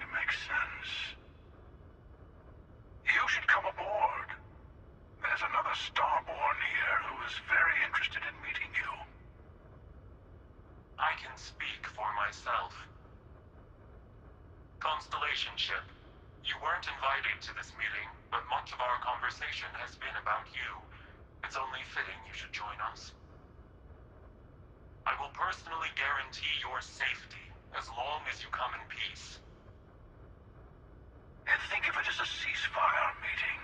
to make sense. You should come aboard. There's another Starborn here who is very interested in meeting you. I can speak for myself. Constellation ship, you weren't invited to this meeting, but much of our conversation has been about you. It's only fitting you should join us. I will personally guarantee your safety as long as you come in peace. And think of it as a ceasefire meeting.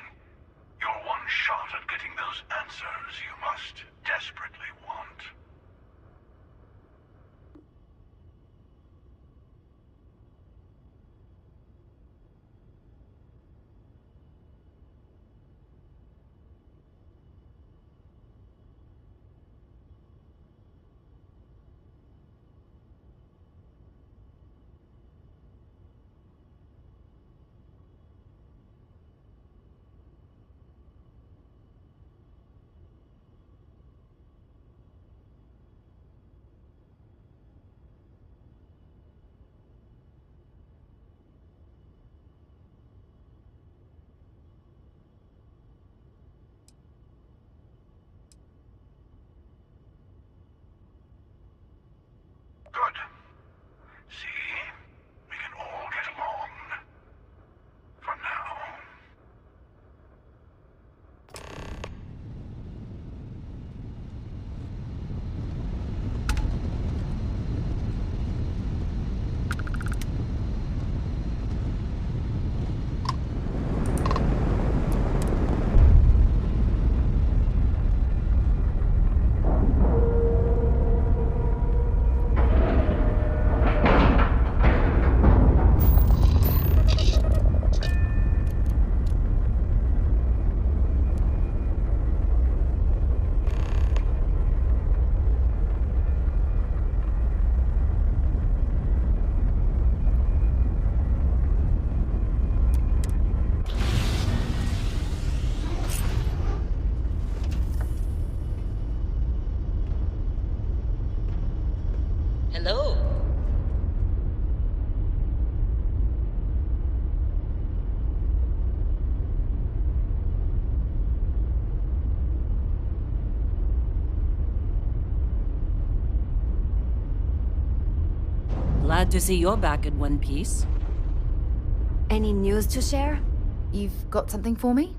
You're one shot at getting those answers you must desperately want. Good. See? We can all get along. For now. Hello. Glad to see you're back in one piece. Any news to share? You've got something for me?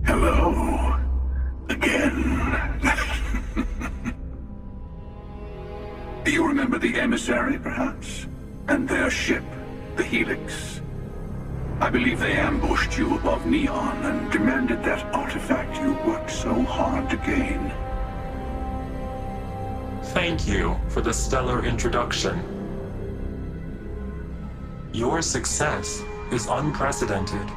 Hello. Again. Do you remember the emissary, perhaps? And their ship, the Helix? I believe they ambushed you above Neon and demanded that artifact you worked so hard to gain. Thank you for the stellar introduction. Your success is unprecedented.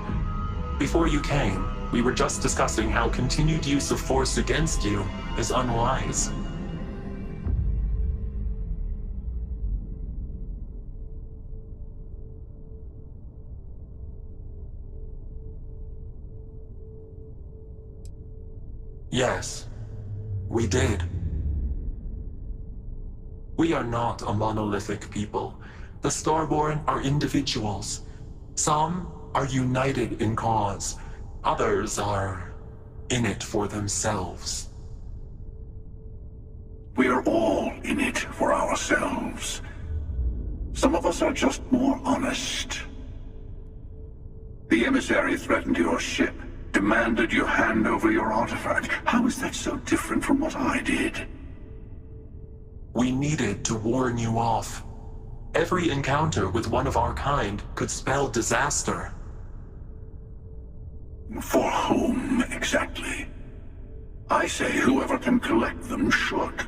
Before you came, We were just discussing how continued use of force against you is unwise. Yes, we did. We are not a monolithic people. The Starborn are individuals. Some are united in cause. Others are in it for themselves. We're all in it for ourselves. Some of us are just more honest. The emissary threatened your ship, demanded you hand over your artifact. How is that so different from what I did? We needed to warn you off. Every encounter with one of our kind could spell disaster. For whom, exactly? I say whoever can collect them should.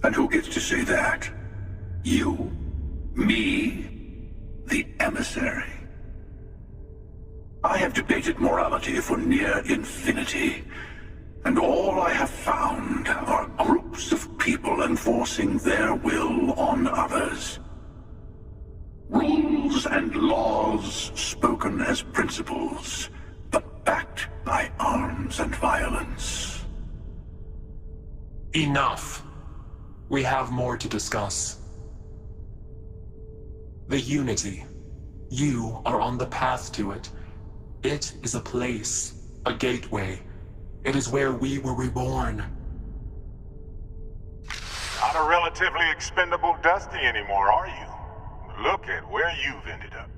And who gets to say that? You? Me? The emissary? I have debated morality for near infinity, and all I have found are groups of people enforcing their will on others. Rules and laws spoken as principles, but backed by arms and violence. Enough. We have more to discuss. The Unity. You are on the path to it. It is a place, a gateway. It is where we were reborn. Not a relatively expendable Dusty anymore, are you? Look at where you've ended up.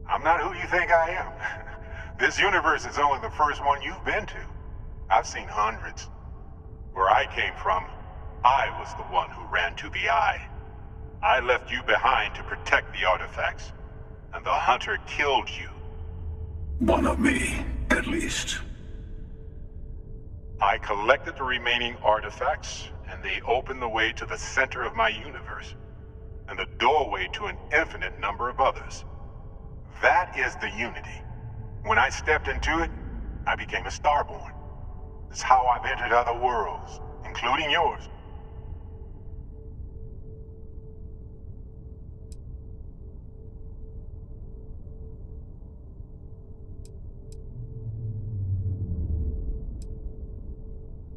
I'm not who you think I am. This universe is only the first one you've been to. I've seen hundreds. Where I came from, I was the one who ran to the Eye. I left you behind to protect the artifacts, and the Hunter killed you. One of me, at least. I collected the remaining artifacts, and they opened the way to the center of my universe, and the doorway to an infinite number of others. That is the Unity. When I stepped into it, I became a Starborn. It's how I've entered other worlds, including yours.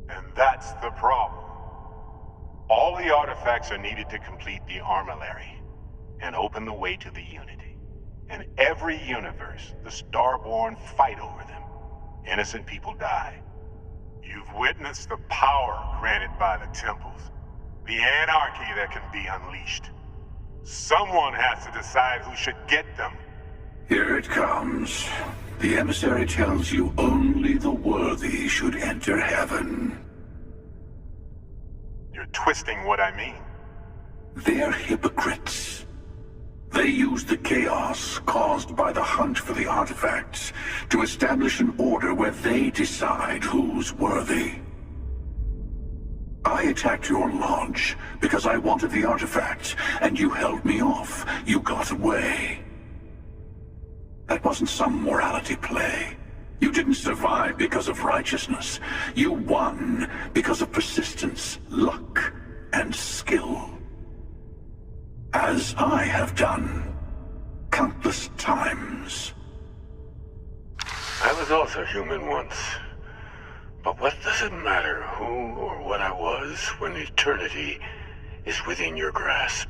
And that's the problem. All the artifacts are needed to complete the Armillary and open the way to the Unity. In every universe, the Starborn fight over them. Innocent people die. You've witnessed the power granted by the temples, the anarchy that can be unleashed. Someone has to decide who should get them. Here it comes. The emissary tells you only the worthy should enter heaven. You're twisting what I mean. They're hypocrites. They use the chaos caused by the hunt for the artifacts to establish an order where they decide who's worthy. I I attacked your lodge because I wanted the artifact, and you held me off. You got away. That wasn't some morality play. You didn't survive because of righteousness. You won because of persistence, luck, and skill. As I have done countless times. I was also human once. But what does it matter who or what I was when eternity is within your grasp?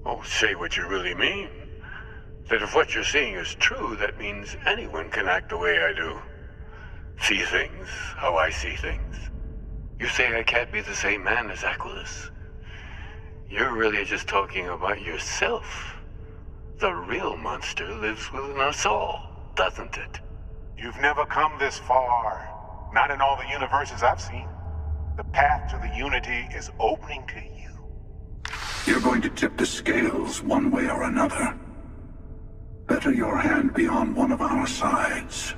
Oh, say what you really mean. That if what you're seeing is true, that means anyone can act the way I do. See things how I see things. You say I can't be the same man as Aquilus. You're really just talking about yourself. The real monster lives within us all, doesn't it? You've never come this far. Not in all the universes I've seen. The path to the Unity is opening to you. You're going to tip the scales one way or another. Better your hand be on one of our sides.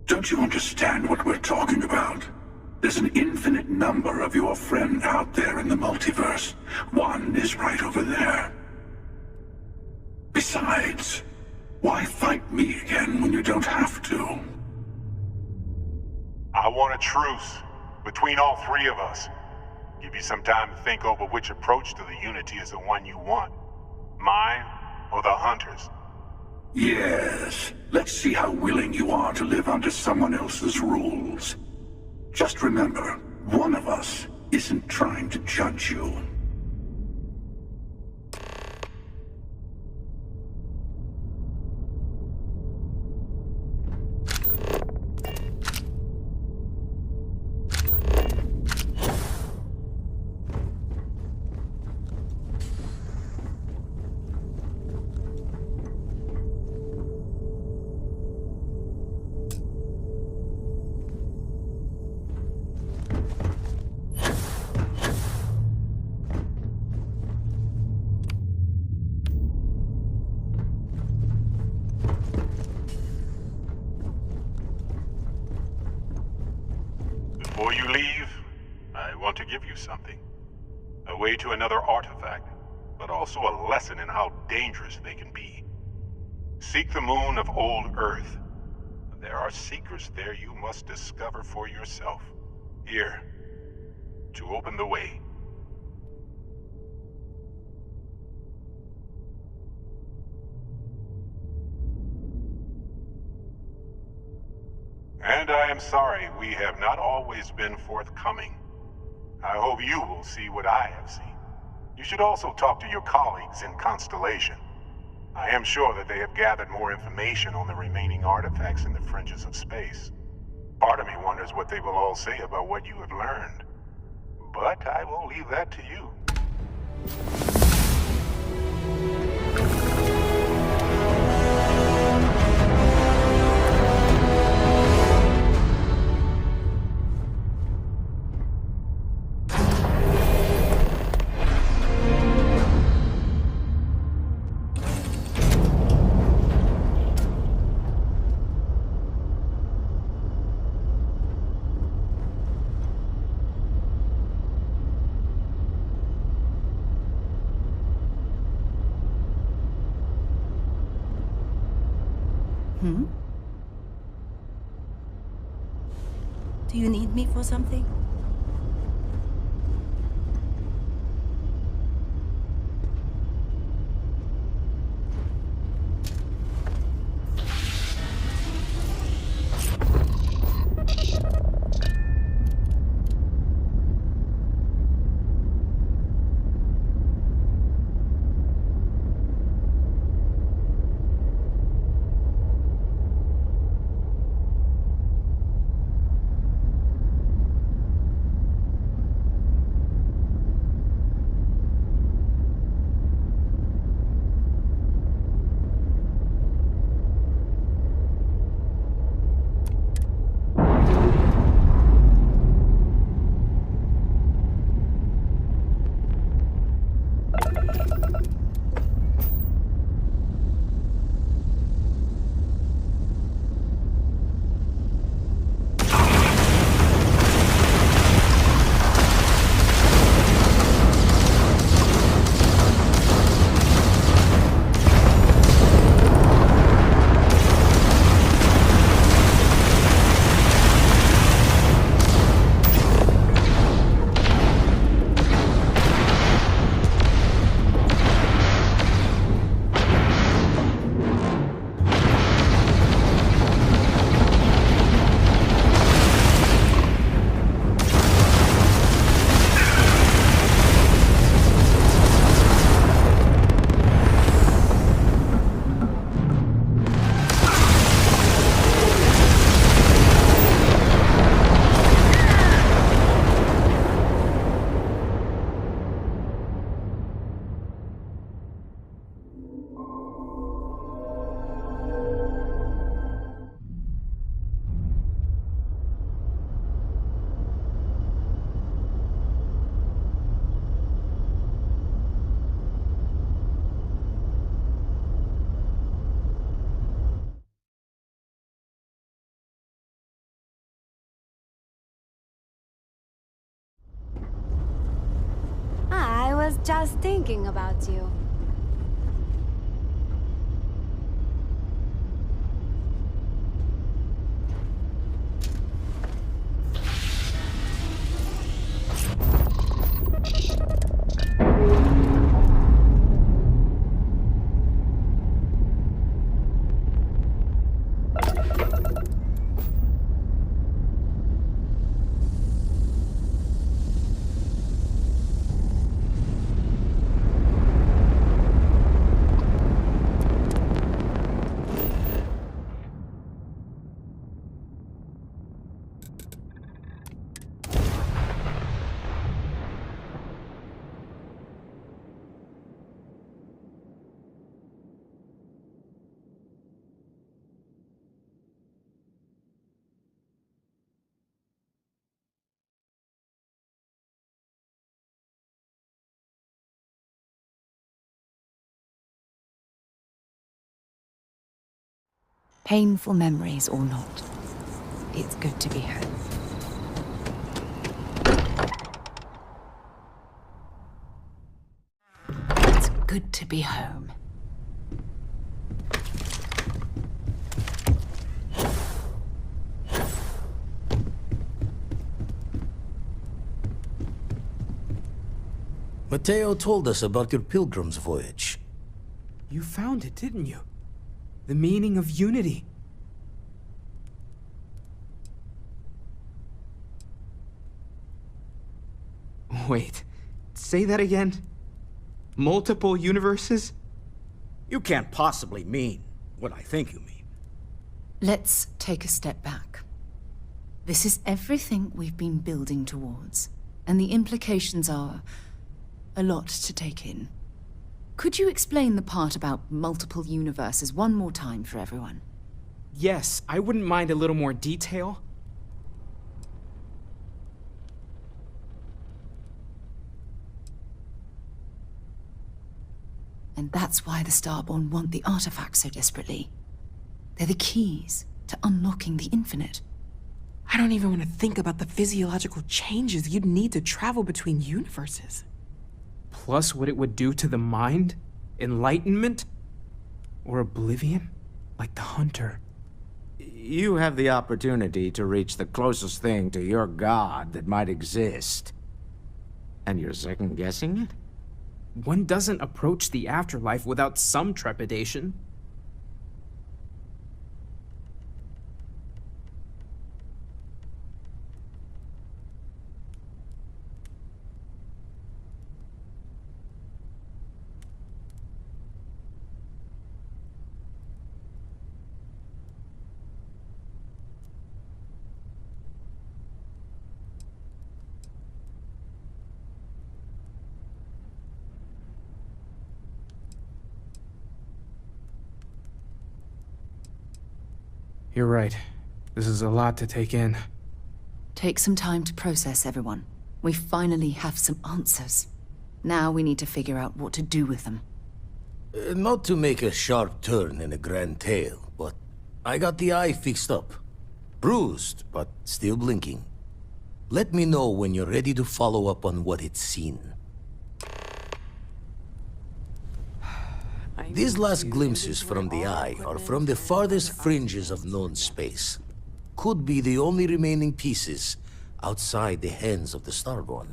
Don't you understand what we're talking about? There's an infinite number of your friend out there in the multiverse. One is right over there. Besides, why fight me again when you don't have to? I want a truce between all three of us. Give you some time to think over which approach to the Unity is the one you want. Mine or the Hunters? Yes. Let's see how willing you are to live under someone else's rules. Just remember, one of us isn't trying to judge you. Before you leave, I want to give you something. A way to another artifact, but also a lesson in how dangerous they can be. Seek the moon of old Earth. There are secrets there you must discover for yourself. Here, to open the way. And I am sorry we have not always been forthcoming. I hope you will see what I have seen. You should also talk to your colleagues in Constellation. I am sure that they have gathered more information on the remaining artifacts in the fringes of space. Part of me wonders what they will all say about what you have learned. But I will leave that to you. Do you need me for something? was just thinking about you. Painful memories or not, it's good to be home. It's good to be home. Mateo told us about your pilgrim's voyage. You found it, didn't you? The meaning of unity. Wait, say that again? Multiple universes? You can't possibly mean what I think you mean. Let's take a step back. This is everything we've been building towards, and the implications are a lot to take in. Could you explain the part about multiple universes one more time for everyone? Yes, I wouldn't mind a little more detail. And that's why the Starborn want the artifacts so desperately. They're the keys to unlocking the infinite. I don't even want to think about the physiological changes you'd need to travel between universes. Plus what it would do to the mind? Enlightenment? Or oblivion? Like the Hunter. You have the opportunity to reach the closest thing to your god that might exist. And you're second-guessing it? One doesn't approach the afterlife without some trepidation. You're right. This is a lot to take in. Take some time to process, everyone. We finally have some answers. Now we need to figure out what to do with them. Not to make a sharp turn in a grand tale, but I got the eye fixed up. Bruised, but still blinking. Let me know when you're ready to follow up on what it's seen. These last glimpses from the eye are from the farthest fringes of known space. Could be the only remaining pieces outside the hands of the Starborn.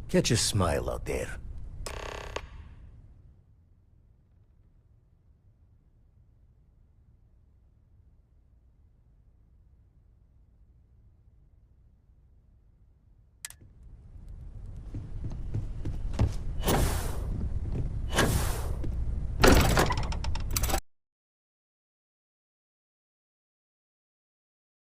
Catch a smile out there.